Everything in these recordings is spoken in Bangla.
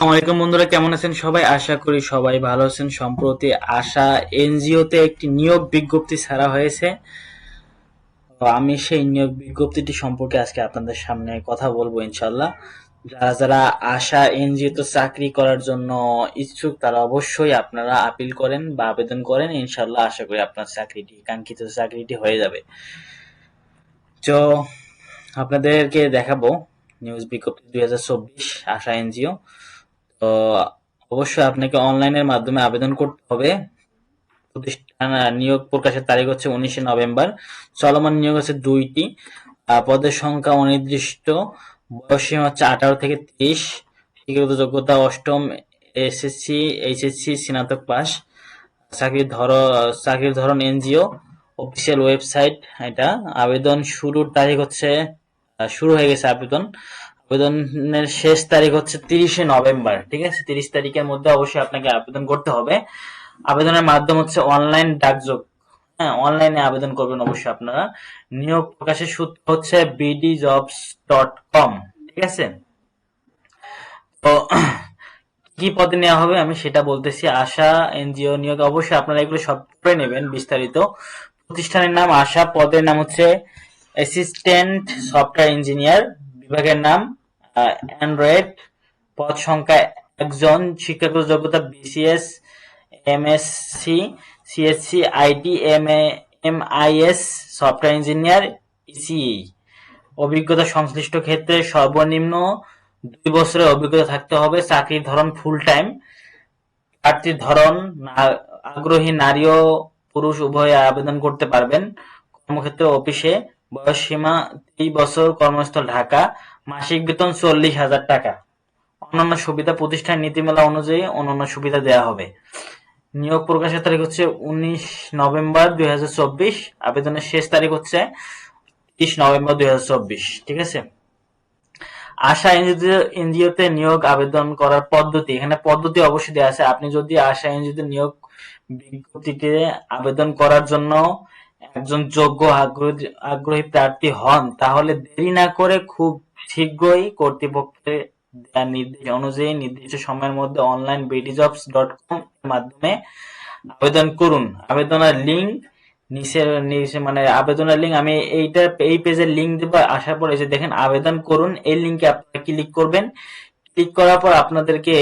আসসালামাইকুম বন্ধুরা, কেমন আছেন সবাই? আশা করি সবাই ভালো আছেন। সম্প্রতি আশা এনজিওতে একটি নিয়োগ বিজ্ঞপ্তি ছাড়া হয়েছে। তো আমি সেই নিয়োগ বিজ্ঞপ্তিটি সম্পর্কে আজকে আপনাদের সামনে কথা বলবো ইনশাল্লাহ। যারা যারা আশা এনজিওতে চাকরি করার জন্য ইচ্ছুক তারা অবশ্যই আপনারা আপিল করেন বা আবেদন করেন। ইনশাল্লাহ আশা করি আপনার চাকরিটি, কাঙ্ক্ষিত চাকরিটি হয়ে যাবে। তো আপনাদেরকে দেখাবো নিউজ বিজ্ঞপ্তি 2024 আশা এনজিও। তো অবশ্যই আপনাকে অনলাইনের মাধ্যমে আবেদন করতে হবে। প্রতিষ্ঠান নিয়োগ প্রকাশের তারিখ হচ্ছে 19 নভেম্বর। চলমান নিয়োগ হচ্ছে 2টি। পদের সংখ্যা অনির্দিষ্ট। বয়সসীমা হচ্ছে 18 থেকে 30। শিক্ষাগত যোগ্যতা অষ্টম, এসএসসি, এইচএসসি, স্নাতক পাস। চাকরির ধরন এনজিও। অফিসিয়াল ওয়েবসাইট এটা। আবেদন শুরুর তারিখ হচ্ছে শুরু হয়ে গেছে আবেদন। আবেদনের শেষ তারিখ হচ্ছে 30 নভেম্বর। ঠিক আছে, 30 তারিখের মধ্যে অবশ্যই আপনাকে আবেদন করতে হবে। আবেদনের মাধ্যম হচ্ছে অনলাইন ডাকযোগ। হ্যাঁ, অনলাইনে আবেদন করবেন অবশ্যই আপনারা। নিয়োগ প্রকাশের সূত্র হচ্ছে bdjobs.com। ঠিক আছে, তো কি পদে নেওয়া হবে আমি সেটা বলতেছি। আশা এনজিও নিয়োগ অবশ্যই আপনারা এগুলো সব করে নেবেন বিস্তারিত। প্রতিষ্ঠানের নাম আশা, পদের নাম হচ্ছে অ্যাসিস্ট্যান্ট সফটওয়্যার ইঞ্জিনিয়ার, বিভাগের নাম অ্যান্ড্রয়েড, পদ সংখ্যা একজন, শিক্ষাগত যোগ্যতা BCS, MSc, CSC, IT, MIS, software engineer, ECE. অভিজ্ঞতা সংশ্লিষ্ট ক্ষেত্রে সর্বনিম্ন 2 বছরের অভিজ্ঞতা থাকতে হবে। চাকরির ধরন ফুল টাইম। প্রার্থীর ধরন আগ্রহী নারী ও পুরুষ উভয়ে আবেদন করতে পারবেন। কর্মক্ষেত্র অফিসে। বয়স সীমা 30 বছর। কর্মস্থল ঢাকা। মাসিক বেতন 40,000 টাকা। অন্যান্য সুবিধা প্রতিষ্ঠান নীতিমালা অনুযায়ী অন্যান্য সুবিধা দেওয়া হবে। নিয়োগ প্রকাশের তারিখ হচ্ছে 19 নভেম্বর 2024। আবেদনের শেষ তারিখ হচ্ছে 30 নভেম্বর 2024। ঠিক আছে, আশা এনজিওতে নিয়োগ আবেদন করার পদ্ধতি, এখানে পদ্ধতি অবশ্যই দেওয়া আছে। আপনি যদি আশা এনজিওতে নিয়োগ বিজ্ঞপ্তিতে আবেদন করার জন্য একজন যোগ্য আগ্রহী প্রার্থী হন তাহলে দেরি না করে খুব শীঘ্রই কর্তৃপক্ষের দেওয়া নির্দেশ অনুযায়ী নির্দিষ্ট সময়ের মধ্যে অনলাইন bdjobs.com এর মাধ্যমে আবেদন করুন। আবেদনের লিঙ্ক নিচে মানে আবেদনের লিঙ্ক আমি এই পেজের লিঙ্ক দেবো। আসার পর এই যে দেখেন আবেদন করুন, এই লিঙ্কে আপনারা ক্লিক করবেন। ক্লিক করার পর আপনাদেরকে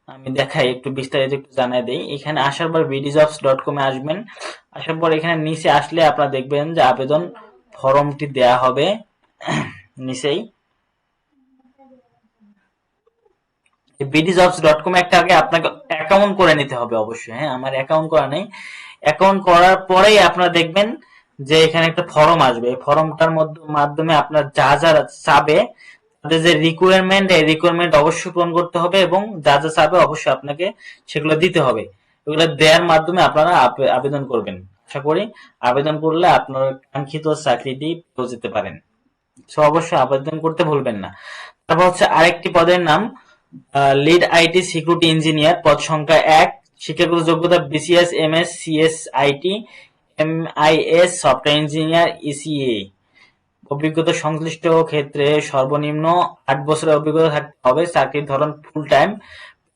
আমি দেখাই, একটু বিস্তারিত একটু জানাই দেই। এখানে আসার পর bdjobs.com এ আসবেন। আসার পর এখানে নিচে আসলে আপনারা দেখবেন যে আবেদন ফর্মটি দেয়া হবে নিচেই। bdjobs.com একটা আগে আপনাকে অ্যাকাউন্ট করে নিতে হবে অবশ্যই। হ্যাঁ, আমার অ্যাকাউন্ট করা নেই। অ্যাকাউন্ট করার পরেই আপনারা দেখবেন যে এখানে একটা ফর্ম আসবে। এই ফর্মটার মাধ্যমে আপনার যা যা চাবে, তাদের যে রিকোয়ারমেন্ট, এই রিকোয়ারমেন্ট অবশ্যই পূরণ করতে হবে এবং যা যা চাবে অবশ্যই আপনাকে সেগুলো দিতে হবে। এগুলো দেওয়ার মাধ্যমে আপনারা আবেদন করবেন। আশা করি আবেদন করলে আপনার কাঙ্ক্ষিত চাকরিটি পেয়ে যেতে পারেন। সো অবশ্যই আবেদন করতে ভুলবেন না। তারপর হচ্ছে আরেকটি পদের নাম লিড আইটি সিকিউরিটি ইঞ্জিনিয়ার, পদ সংখ্যা 1। শিক্ষাগত যোগ্যতা BCS, MS, CS, IT, MIS, software engineer, ECA. অভিজ্ঞতা সংশ্লিষ্ট ক্ষেত্রে সর্বনিম্ন 8 বছরের অভিজ্ঞতা থাকতে হবে। চাকরির ধরন ফুল টাইম।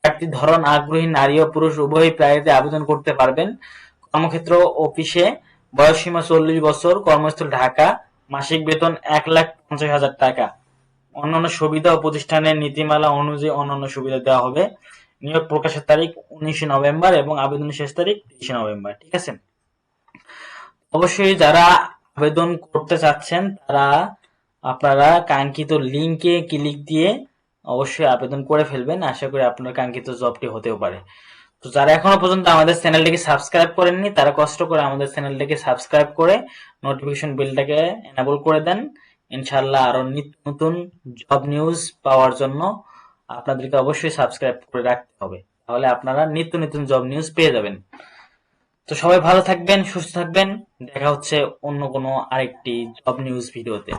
প্রার্থীর ধরন আগ্রহী নারী ও পুরুষ উভয়ই প্রার্থী আবেদন করতে পারবেন। কর্মক্ষেত্র অফিসে। বয়সসীমা 40 বছর। কর্মস্থল ঢাকা। মাসিক বেতন 1,50,000 টাকা। অন্যান্য সুবিধা ও প্রতিষ্ঠানের নীতিমালা অনুযায়ী অন্যান্য সুবিধা দেওয়া হবে। নিয়োগ প্রকাশের তারিখ 19 নভেম্বর এবং আবেদনের শেষ তারিখ 30 নভেম্বর। ঠিক আছে, অবশ্যই যারা আবেদন করতে চাচ্ছেন তারা আপনারা কাঙ্ক্ষিত লিঙ্কে ক্লিক দিয়ে অবশ্যই আবেদন করে ফেলবেন। আশা করি আপনার কাঙ্ক্ষিত জবটি হতেও পারে। তো যারা এখনো পর্যন্ত আমাদের চ্যানেলটিকে সাবস্ক্রাইব করেননি তারা কষ্ট করে আমাদের চ্যানেলটিকে সাবস্ক্রাইব করে নোটিফিকেশন বেলটাকে এনেবল করে দেন। ইনশাআল্লাহ আরো নিত্য নতুন জব নিউজ পাওয়ার জন্য আপনাদেরকে অবশ্যই সাবস্ক্রাইব করে রাখতে হবে, তাহলে আপনারা নিত্য নতুন জব নিউজ পেয়ে যাবেন। তো সবাই ভালো থাকবেন, সুস্থ থাকবেন। দেখা হচ্ছে অন্য কোনো আরেকটি জব নিউজ ভিডিওতে।